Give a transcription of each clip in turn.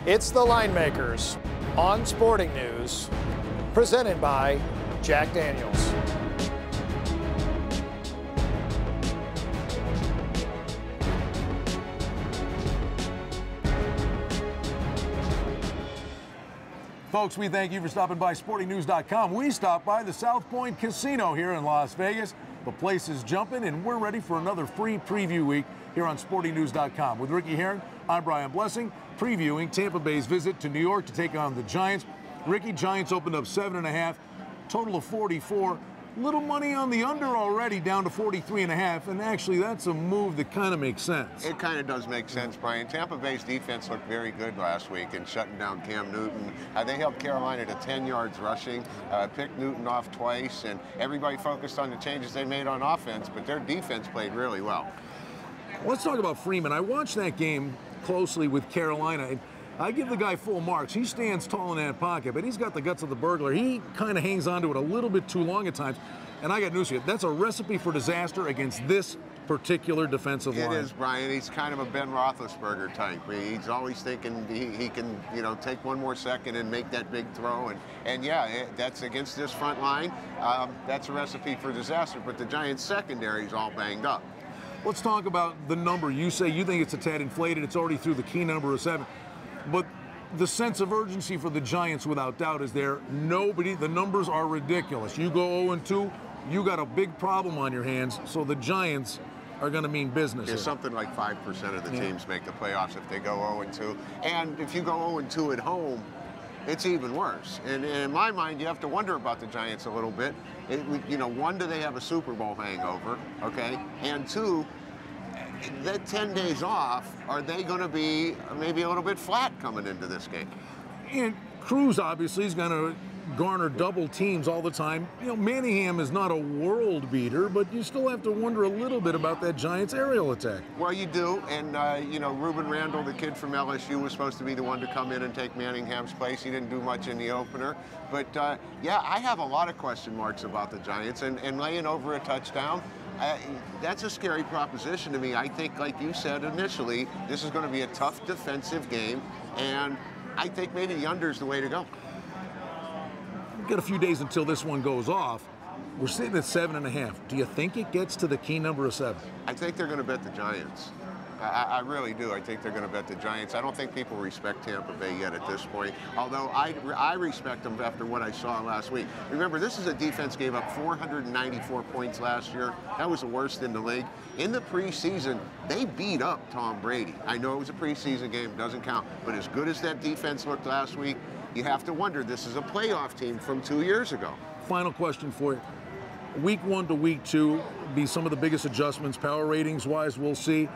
It's the Line Makers on Sporting News, presented by Jack Daniels. Folks, we thank you for stopping by SportingNews.com. We stopped by the South Point Casino here in Las Vegas. The place is jumping, and we're ready for another free preview week here on SportingNews.com. With Ricky Herron, I'm Brian Blessing, previewing Tampa Bay's visit to New York to take on the Giants. Ricky, Giants opened up 7.5, total of 44. Little money on the under already, down to 43.5, and actually that's a move that kind of makes sense. It kind of does make sense, Brian. Tampa Bay's defense looked very good last week in shutting down Cam Newton. They held Carolina to 10 yards rushing, picked Newton off twice, and everybody focused on the changes they made on offense, but their defense played really well. Let's talk about Freeman. I watched that game closely with Carolina, and I give the guy full marks. He stands tall in that pocket, but he's got the guts of the burglar. He kind of hangs on to it a little bit too long at times. And I got news for you. That's a recipe for disaster against this particular defensive line. It is, Brian. He's kind of a Ben Roethlisberger type. He's always thinking he can, take one more second and make that big throw. And yeah, that's against this front line. That's a recipe for disaster. But the Giants' secondary is all banged up. Let's talk about the number. You say you think it's a tad inflated. It's already through the key number of 7. But the sense of urgency for the Giants, without doubt, is there. The numbers are ridiculous. You go 0-2, you got a big problem on your hands, so the Giants are going to mean business. There's something like 5% of the teams make the playoffs if they go 0-2. And if you go 0-2 at home, it's even worse. And in my mind, you have to wonder about the Giants a little bit. One, do they have a Super Bowl hangover, okay? And two, that 10 days off, are they going to be maybe a little bit flat coming into this game? And Cruz obviously is going to garner double teams all the time. Manningham is not a world beater, but you still have to wonder a little bit about that Giants aerial attack. Well, you do, and Ruben Randall, the kid from LSU, was supposed to be the one to come in and take Manningham's place. He didn't do much in the opener, but yeah, I have a lot of question marks about the Giants, and laying over a touchdown, that's a scary proposition to me. I think, like you said initially, this is going to be a tough defensive game, and I think maybe the under is the way to go. We've got a few days until this one goes off. We're sitting at 7.5. Do you think it gets to the key number of 7? I think they're going to bet the Giants. I really do. I think they're going to bet the Giants. I don't think people respect Tampa Bay yet at this point, although I respect them after what I saw last week. Remember, this is a defense gave up 494 points last year. That was the worst in the league. In the preseason, they beat up Tom Brady. I know it was a preseason game, doesn't count, but as good as that defense looked last week, you have to wonder, this is a playoff team from 2 years ago. Final question for you. Week 1 to week 2 be some of the biggest adjustments, power ratings wise, we'll see.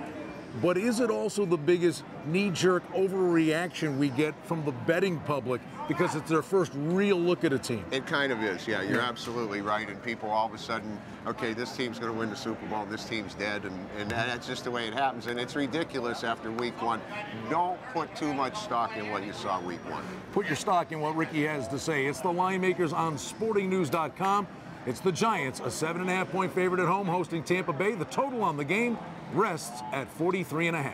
But is it also the biggest knee-jerk overreaction we get from the betting public because it's their first real look at a team? It kind of is, yeah. You're absolutely right. And people all of a sudden, okay, this team's going to win the Super Bowl, this team's dead, and that's just the way it happens. And it's ridiculous after week 1. Don't put too much stock in what you saw week 1. Put your stock in what Ricky has to say. It's the Line Makers on SportingNews.com. It's the Giants, a 7.5-point favorite at home, hosting Tampa Bay. The total on the game rests at 43.5.